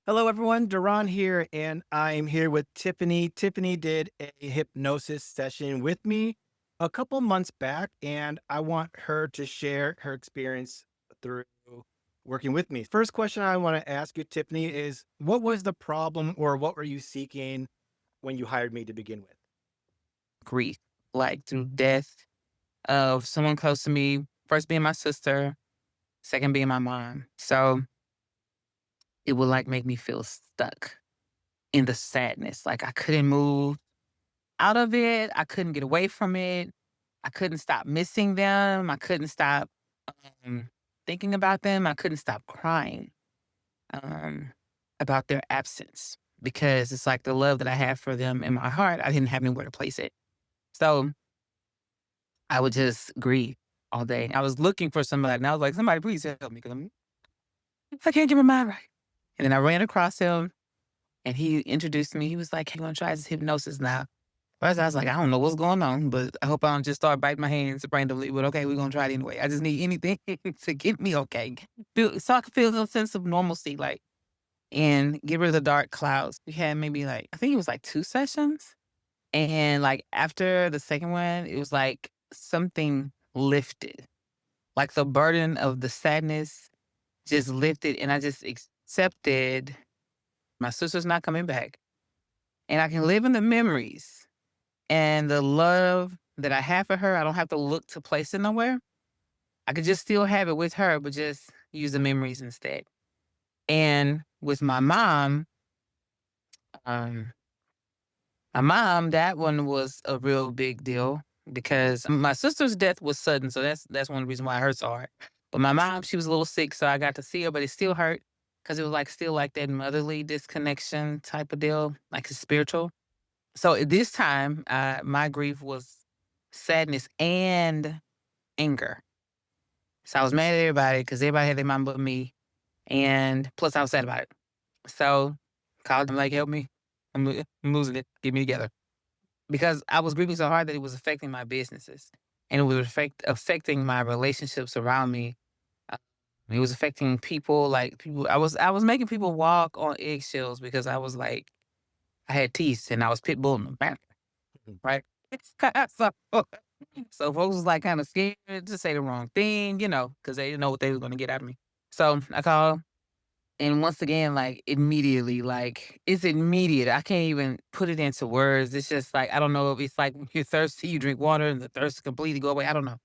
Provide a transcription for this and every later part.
Hello, everyone. Deron here, and I'm here with Tiffany. Tiffany did a hypnosis session with me a couple months back, and I want her to share her experience through working with me. First question I want to ask you, Tiffany, is what was the problem or what were you seeking when you hired me to begin with? Grief, like through death of someone close to me, first being my sister, second being my mom. So it would like make me feel stuck in the sadness. Like I couldn't move out of it. I couldn't get away from it. I couldn't stop missing them. I couldn't stop um, thinking about them. I couldn't stop crying um, about their absence because it's like the love that I have for them in my heart, I didn't have anywhere to place it. So I would just grieve all day. I was looking for somebody, and I was like, "Somebody please help me because I can't get my mind right." And then I ran across him, and he introduced me. He was like, "Hey, you wanna try this hypnosis now?" First, I was like, "I don't know what's going on, but I hope I don't just start biting my hands randomly, but okay, we're gonna try it anyway. I just need anything to get me okay, so I can feel a sense of normalcy, like, and get rid of the dark clouds." We had maybe, like I think it was, like, 2 sessions, and, like, after the second one, it was like something lifted. Like the burden of the sadness just lifted, and I just accepted my sister's not coming back. And I can live in the memories and the love that I have for her. I don't have to look to place it nowhere. I could just still have it with her, but just use the memories instead. And with um, my mom, that one was a real big deal because my sister's death was sudden, so that's one reason why it hurts so hard. But my mom, she was a little sick, so I got to see her, but it still hurt because it was like still like that motherly disconnection type of deal, like it's spiritual. So at this time, my grief was sadness and anger. So I was mad at everybody because everybody had their mom but me, and plus I was sad about it. So called them like, help me, I'm losing it, get me together. Because I was grieving so hard that it was affecting my businesses, and it was affecting my relationships around me. Uh, it was affecting people, like, people I was making people walk on eggshells because I was like I had teeth and I was pit bulling them, bam, Mhm. right? So so folks was, like, kinda scared to say the wrong thing, because they didn't know what they was gonna get out of me. So I called. And once again, like, immediately, like, it's immediate. I can't even put it into words. It's just like, I don't know if it's like when you're thirsty, you drink water and the thirst completely go away. I don't know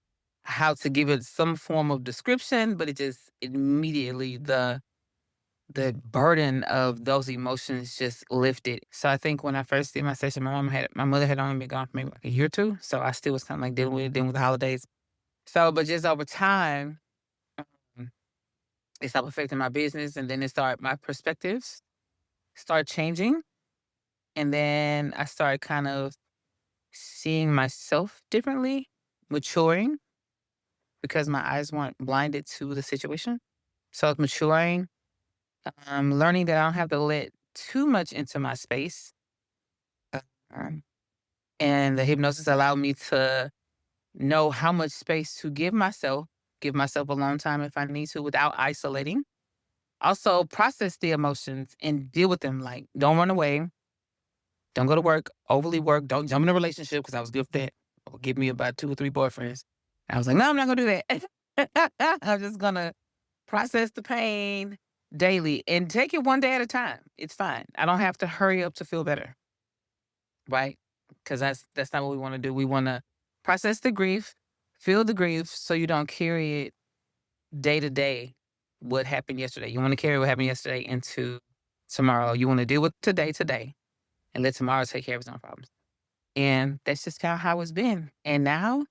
how to give it some form of description, but it just immediately the burden of those emotions just lifted. So I think when I first did my session, my mother had only been gone for maybe like a year or two. So I still was kind of like dealing with the holidays. So, but just over time, mm, it stopped affecting my business, and then it started my perspectives start changing. And then I started kind of seeing myself differently, maturing because my eyes weren't blinded to the situation. So I was maturing, learning that I don't have to let too much into my space. Um, and the hypnosis allowed me to know how much space to give myself alone time if I need to without isolating. Also, process the emotions and deal with them. Like, don't run away. Don't go to work. Don't jump in a relationship because I was good for that. Or give me about 2 or 3 boyfriends. I was like, "No, I'm not gonna do that." I'm just gonna process the pain daily and take it one day at a time. It's fine. I don't have to hurry up to feel better, right? Because that's not what we wanna do. We wanna process the grief, feel the grief so you don't carry it day to day, what happened yesterday. You wanna carry what happened yesterday into tomorrow. You wanna deal with today, and let tomorrow take care of its own problems. And that's just kinda how it's been. And now,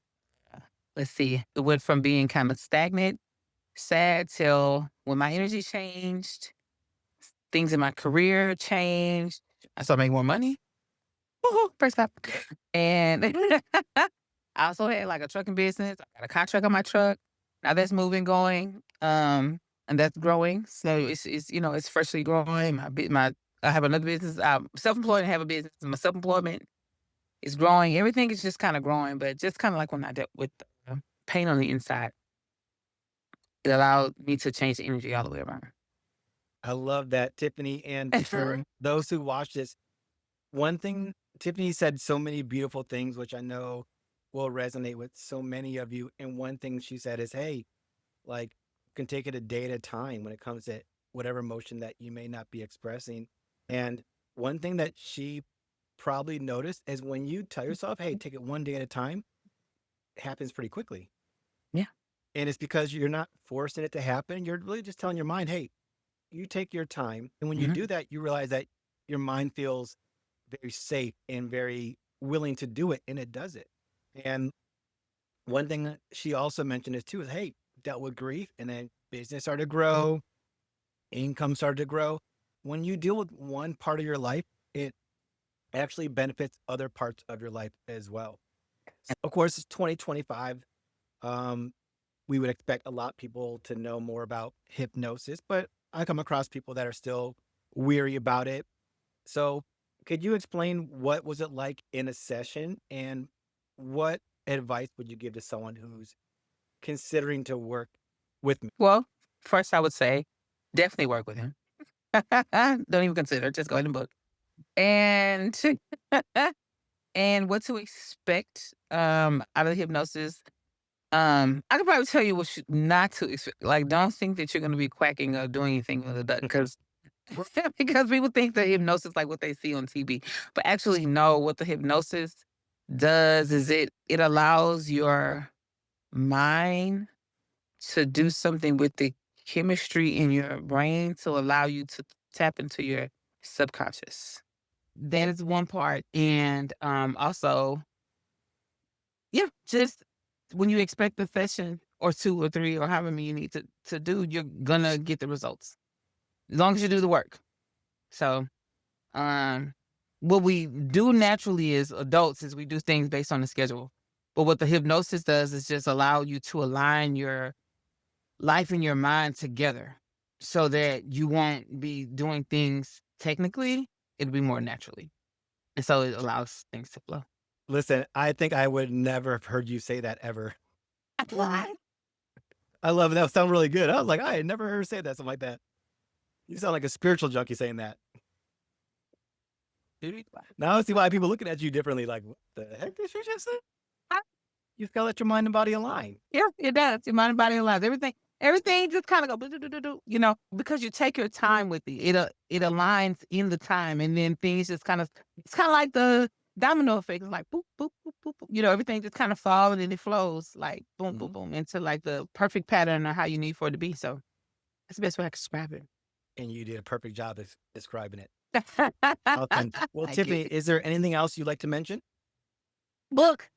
let's see, it went from being kinda stagnant, sad, till when my energy changed, things in my career changed, I started making more money. Woohoo, praise God. And I also had, like, a trucking business. I got a contract on my truck. Now that's moving, going, and that's growing. So it's freshly growing. I have another business. I'm self-employed and have a business. My self-employment is growing. Everything is just kinda growing, but just kinda like when I dealt with the pain on the inside, it allowed me to change the energy all the way around. I love that, Tiffany. And for those who watch this, one thing Tiffany said so many beautiful things, which I know will resonate with so many of you. And one thing she said is, hey, like, you can take it a day at a time when it comes to whatever emotion that you may not be expressing. And one thing that she probably noticed is when you tell yourself, hey, take it one day at a time, it happens pretty quickly. Yeah. And it's because you're not forcing it to happen. You're really just telling your mind, hey, you take your time. And when you Mhm. do that, you realize that your mind feels very safe and very willing to do it. And it does it. And one thing that she also mentioned is too is, hey, dealt with grief and then business started to grow, income started to grow. When you deal with one part of your life, it actually benefits other parts of your life as well. Of course, it's 2025. Um, we would expect a lot of people to know more about hypnosis, but I come across people that are still weary about it. So, could you explain what was it like in a session and what advice would you give to someone who's considering to work with me? Well, first I would say definitely work with him. Don't even consider, just go ahead and book. And and what to expect, out of hypnosis. I could probably tell you what not to expect. Like, don't think that you're gonna be quacking or doing anything with a duck, because because people think that hypnosis like what they see on TV. But actually, no, what the hypnosis does is it allows your mind to do something with the chemistry in your brain to allow you to tap into your subconscious. That is one part. And also, yeah, just when you expect a session or 2 or 3 or however many you need to do, you're gonna get the results as long as you do the work. So, um, what we do naturally as adults is we do things based on the schedule. But what the hypnosis does is just allow you to align your life and your mind together so that you won't be doing things technically, it'll be more naturally. And so it allows things to flow. Listen, I think I would never have heard you say that ever. What? I love it. That sound really good. I was like, I had never heard her say that, something like that. You sound like a spiritual junkie saying that. Now I see why people looking at you differently. Like, what the heck did she just say? You just gotta let your mind and body align. Yeah, it does. Your mind, body, and lives. Everything just kind of go, because you take your time with it. It aligns in the time, and then things just kind of. It's kind of like the domino effect. It's like boop, boop, boop, boop, boop. Everything just kind of falls and it flows like boom, boom, Mhm. boom into like the perfect pattern of how you need for it to be. So that's the best way I can describe it. And you did a perfect job describing it. Authentic. Well, Thank you. Tiffany, is there anything else you'd like to mention? Book.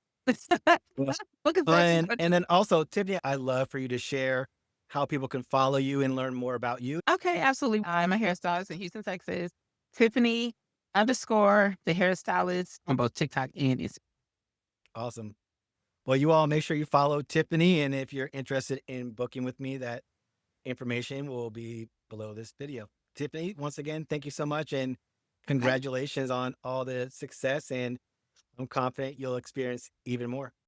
Yes. Book is actually And then also, Tiffany, I'd love for you to share how people can follow you and learn more about you. okay, absolutely. I'm a hairstylist in Houston, Texas. Tiffany underscore the hairstylist on both TikTok and Instagram. Awesome. Well, you all make sure you follow Tiffany. And if you're interested in booking with me, that information will be below this video. Tiffany, once again, thank you so much. And Okay. congratulations on all the success. And I'm confident you'll experience even more.